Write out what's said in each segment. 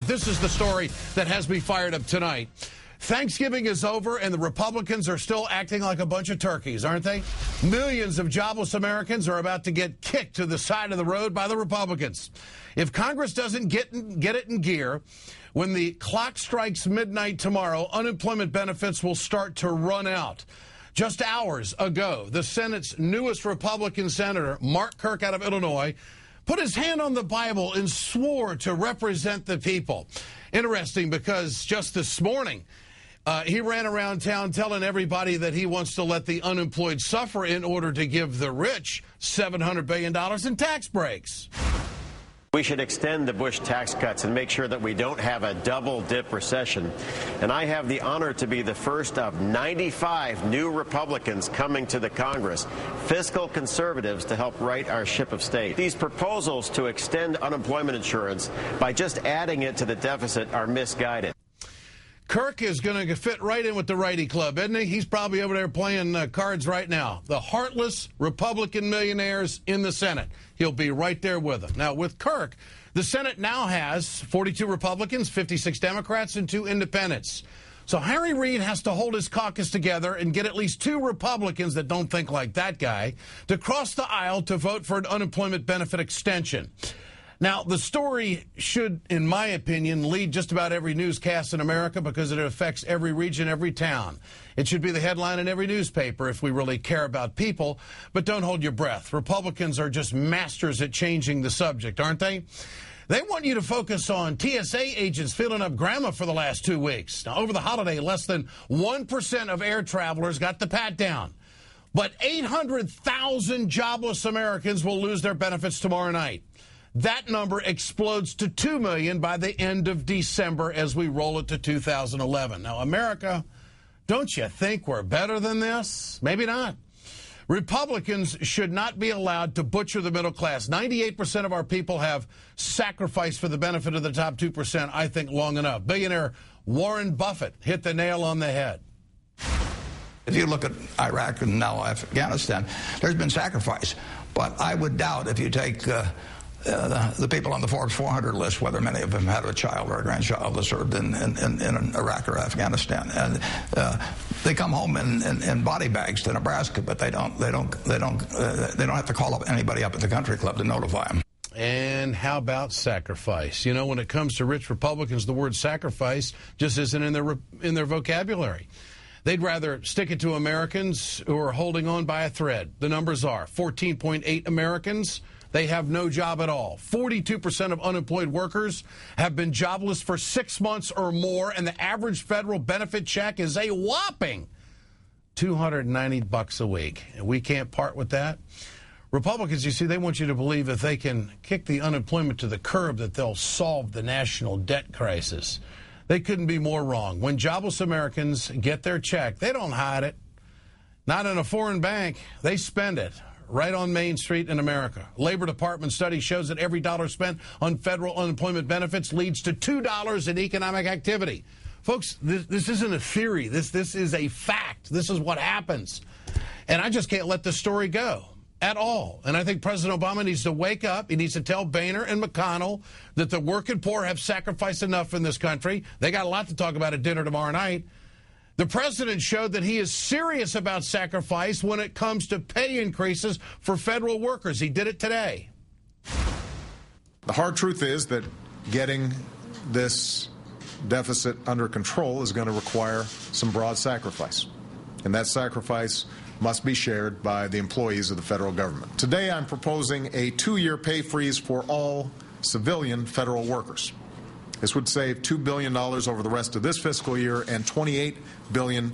This is the story that has me fired up tonight. Thanksgiving is over, and the Republicans are still acting like a bunch of turkeys, aren't they? Millions of jobless Americans are about to get kicked to the side of the road by the Republicans. If Congress doesn't get it in gear, when the clock strikes midnight tomorrow, unemployment benefits will start to run out. Just hours ago, the Senate's newest Republican senator, Mark Kirk out of Illinois, put his hand on the Bible and swore to represent the people. Interesting, because just this morning, he ran around town telling everybody that he wants to let the unemployed suffer in order to give the rich $700 billion in tax breaks. We should extend the Bush tax cuts and make sure that we don't have a double-dip recession. And I have the honor to be the first of 95 new Republicans coming to the Congress, fiscal conservatives, to help right our ship of state. These proposals to extend unemployment insurance by just adding it to the deficit are misguided. Kirk is going to fit right in with the righty club, isn't he? He's probably over there playing cards right now. The heartless Republican millionaires in the Senate. He'll be right there with them. Now, with Kirk, the Senate now has 42 Republicans, 56 Democrats, and 2 independents. So Harry Reid has to hold his caucus together and get at least 2 Republicans that don't think like that guy to cross the aisle to vote for an unemployment benefit extension. Now, the story should, in my opinion, lead just about every newscast in America because it affects every region, every town. It should be the headline in every newspaper if we really care about people. But don't hold your breath. Republicans are just masters at changing the subject, aren't they? They want you to focus on TSA agents filling up grandma for the last 2 weeks. Now, over the holiday, less than 1% of air travelers got the pat down. But 800,000 jobless Americans will lose their benefits tomorrow night. That number explodes to 2 million by the end of December as we roll it to 2011. Now, America, don't you think we're better than this? Maybe not. Republicans should not be allowed to butcher the middle class. 98% of our people have sacrificed for the benefit of the top 2%, I think, long enough. Billionaire Warren Buffett hit the nail on the head. If you look at Iraq and now Afghanistan, there's been sacrifice. But I would doubt if you take the people on the Forbes 400 list, whether many of them had a child or a grandchild that served in Iraq or Afghanistan, and they come home in body bags to Nebraska, but they don't have to call up anybody up at the country club to notify them. And how about sacrifice? You know, when it comes to rich Republicans, the word sacrifice just isn't in their vocabulary. They'd rather stick it to Americans who are holding on by a thread. The numbers are 14.8 Americans. They have no job at all. 42% of unemployed workers have been jobless for 6 months or more, and the average federal benefit check is a whopping $290 a week. And we can't part with that. Republicans, you see, they want you to believe if they can kick the unemployment to the curb that they'll solve the national debt crisis. They couldn't be more wrong. When jobless Americans get their check, they don't hide it. Not in a foreign bank. They spend it right on Main Street in America. Labor Department study shows that every dollar spent on federal unemployment benefits leads to $2 in economic activity. Folks, this isn't a theory. This is a fact. This is what happens. And I just can't let this story go at all. And I think President Obama needs to wake up. He needs to tell Boehner and McConnell that the working poor have sacrificed enough in this country. They got a lot to talk about at dinner tomorrow night. The president showed that he is serious about sacrifice when it comes to pay increases for federal workers. He did it today. The hard truth is that getting this deficit under control is going to require some broad sacrifice. And that sacrifice must be shared by the employees of the federal government. Today, I'm proposing a 2-year pay freeze for all civilian federal workers. This would save $2 billion over the rest of this fiscal year and $28 billion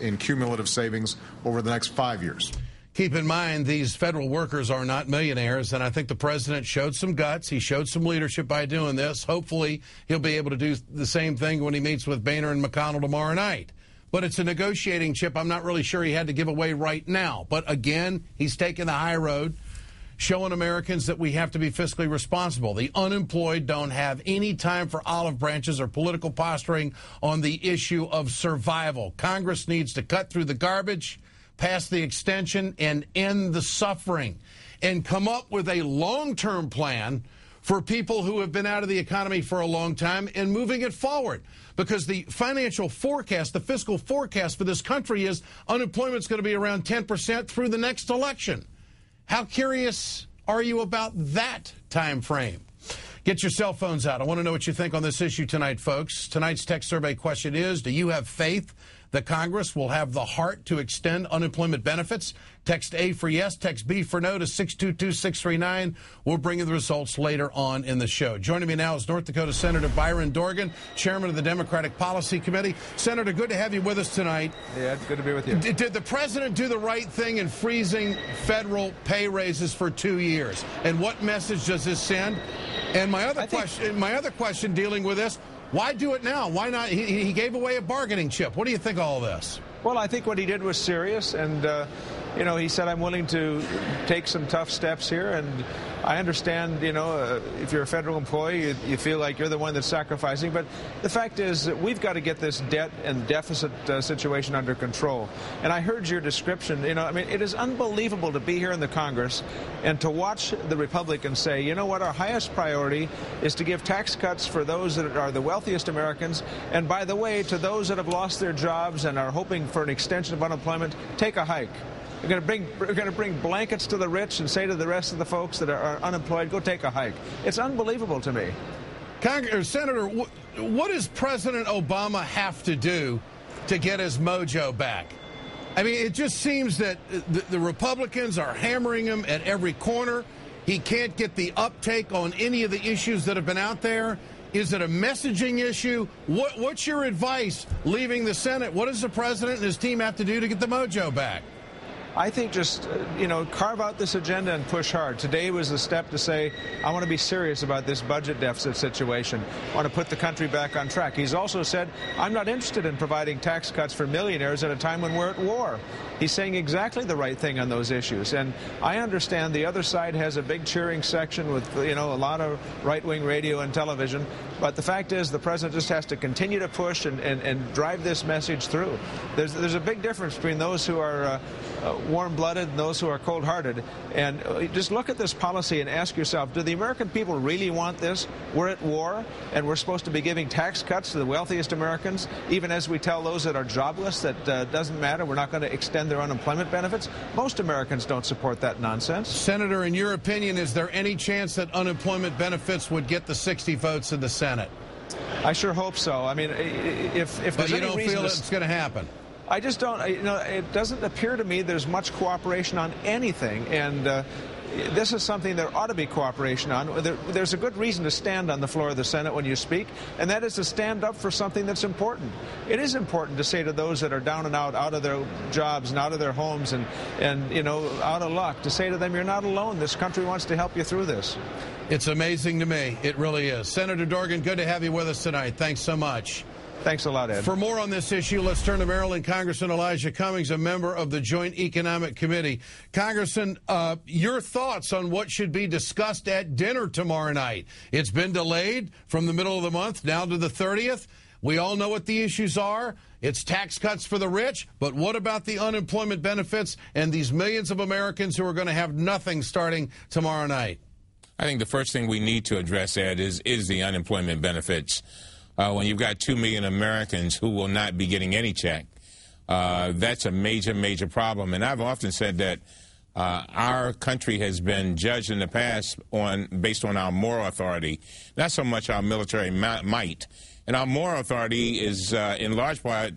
in cumulative savings over the next 5 years. Keep in mind, these federal workers are not millionaires, and I think the president showed some guts. He showed some leadership by doing this. Hopefully, he'll be able to do the same thing when he meets with Boehner and McConnell tomorrow night. But it's a negotiating chip I'm not really sure he had to give away right now. But again, he's taking the high road, showing Americans that we have to be fiscally responsible. The unemployed don't have any time for olive branches or political posturing on the issue of survival. Congress needs to cut through the garbage, pass the extension, and end the suffering, and come up with a long-term plan for people who have been out of the economy for a long time and moving it forward. Because the financial forecast, the fiscal forecast for this country is unemployment's going to be around 10% through the next election. How curious are you about that time frame? Get your cell phones out. I want to know what you think on this issue tonight, folks. Tonight's text survey question is, do you have faith that Congress will have the heart to extend unemployment benefits? Text A for yes, text B for no to 622-639. We'll bring you the results later on in the show. Joining me now is North Dakota Senator Byron Dorgan, chairman of the Democratic Policy Committee. Senator, good to have you with us tonight. Yeah, it's good to be with you. Did the president do the right thing in freezing federal pay raises for 2 years? And what message does this send? And my other question dealing with this, why do it now? Why not? He gave away a bargaining chip. What do you think of all this? Well, I think what he did was serious, and he said, I'm willing to take some tough steps here, and I understand, if you're a federal employee, you feel like you're the one that's sacrificing, but the fact is that we've got to get this debt and deficit situation under control. And I heard your description, it is unbelievable to be here in the Congress and to watch the Republicans say, you know what, our highest priority is to give tax cuts for those that are the wealthiest Americans, and by the way, to those that have lost their jobs and are hoping for an extension of unemployment, take a hike. We're going to bring blankets to the rich and say to the rest of the folks that are unemployed, go take a hike. It's unbelievable to me. Senator, what does President Obama have to do to get his mojo back? I mean, it just seems that the Republicans are hammering him at every corner. He can't get the uptake on any of the issues that have been out there. Is it a messaging issue? What's your advice leaving the Senate? What does the president and his team have to do to get the mojo back? I think just, carve out this agenda and push hard. Today was the step to say, I want to be serious about this budget deficit situation. I want to put the country back on track. He's also said, I'm not interested in providing tax cuts for millionaires at a time when we're at war. He's saying exactly the right thing on those issues. And I understand the other side has a big cheering section with, a lot of right-wing radio and television. But the fact is the president just has to continue to push and drive this message through. There's a big difference between those who are warm-blooded and those who are cold-hearted. And just look at this policy and ask yourself, do the American people really want this? We're at war, and we're supposed to be giving tax cuts to the wealthiest Americans, even as we tell those that are jobless that doesn't matter, we're not going to extend their unemployment benefits. Most Americans don't support that nonsense. Senator, in your opinion, is there any chance that unemployment benefits would get the 60 votes in the Senate? I sure hope so. I mean, if but there's you don't any reason feel it's going to happen? I just don't. It doesn't appear to me there's much cooperation on anything, and this is something there ought to be cooperation on. There's a good reason to stand on the floor of the Senate when you speak, and that is to stand up for something that's important. It is important to say to those that are down and out of their jobs and out of their homes and out of luck, to say to them, you're not alone. This country wants to help you through this. It's amazing to me. It really is. Senator Dorgan, good to have you with us tonight. Thanks so much. Thanks a lot, Ed. For more on this issue, let's turn to Maryland. Congressman Elijah Cummings, a member of the Joint Economic Committee. Congressman, your thoughts on what should be discussed at dinner tomorrow night? It's been delayed from the middle of the month now to the 30th. We all know what the issues are. It's tax cuts for the rich, but what about the unemployment benefits and these millions of Americans who are going to have nothing starting tomorrow night? I think the first thing we need to address, Ed, is the unemployment benefits. When you've got 2 million Americans who will not be getting any check, that's a major, major problem. And I've often said that our country has been judged in the past based on our moral authority, not so much our military might. And our moral authority is in large part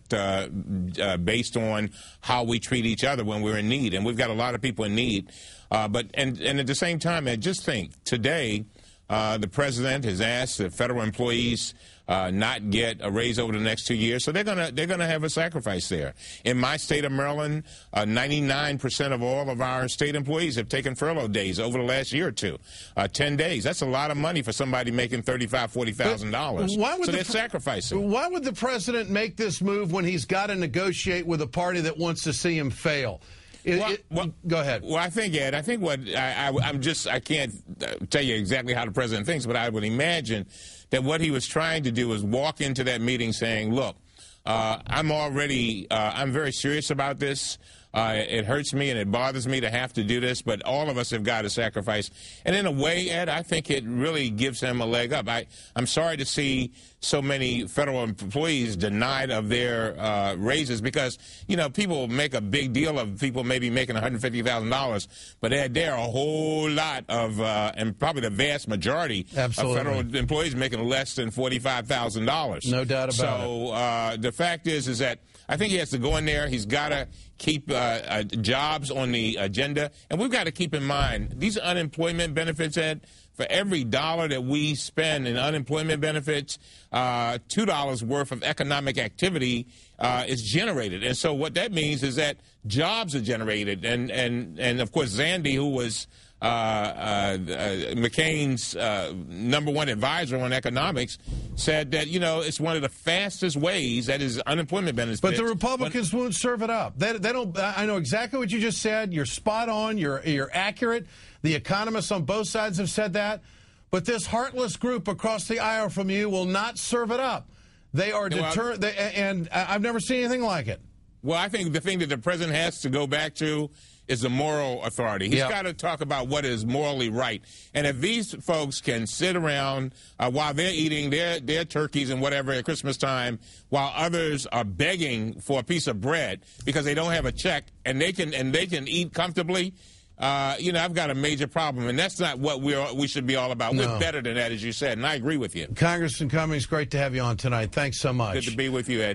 based on how we treat each other when we're in need. And we've got a lot of people in need. But at the same time, Ed, just think, today the president has asked that federal employees not get a raise over the next 2 years, so they're gonna have a sacrifice there. In my state of Maryland, 99% of all of our state employees have taken furlough days over the last year or two. 10 days. That's a lot of money for somebody making $35,000, $40,000. So they're sacrificing. Why would the president make this move when he's got to negotiate with a party that wants to see him fail? Go ahead. Well, I think, Ed, what I can't tell you exactly how the president thinks, but I would imagine that what he was trying to do was walk into that meeting saying, look, I'm very serious about this. It hurts me and it bothers me to have to do this, but all of us have got to sacrifice. And in a way, Ed, I think it really gives him a leg up. I'm sorry to see so many federal employees denied of their raises because, you know, people make a big deal of people maybe making $150,000, but Ed, there are a whole lot of, and probably the vast majority of federal employees making less than $45,000. No doubt about it. So the fact is that I think he has to go in there. He's got to keep jobs on the agenda. And we've got to keep in mind, these unemployment benefits, Ed, for every dollar that we spend in unemployment benefits, $2 worth of economic activity is generated. And so what that means is that jobs are generated. And of course, Zandy, who was McCain's #1 advisor on economics, said that, you know, it's one of the fastest ways, that is unemployment benefits. But the Republicans won't serve it up. They don't. I know exactly what you just said. You're spot on. You're accurate. The economists on both sides have said that. But this heartless group across the aisle from you will not serve it up. They are determined, and I've never seen anything like it. Well, I think the thing that the president has to go back to is the moral authority. He's got to talk about what is morally right. And if these folks can sit around while they're eating their turkeys and whatever at Christmas time, while others are begging for a piece of bread because they don't have a check, and they can eat comfortably, you know, I've got a major problem, and that's not what we should be all about. No. We're better than that, as you said, and I agree with you. Congressman Cummings, great to have you on tonight. Thanks so much. Good to be with you, Ed.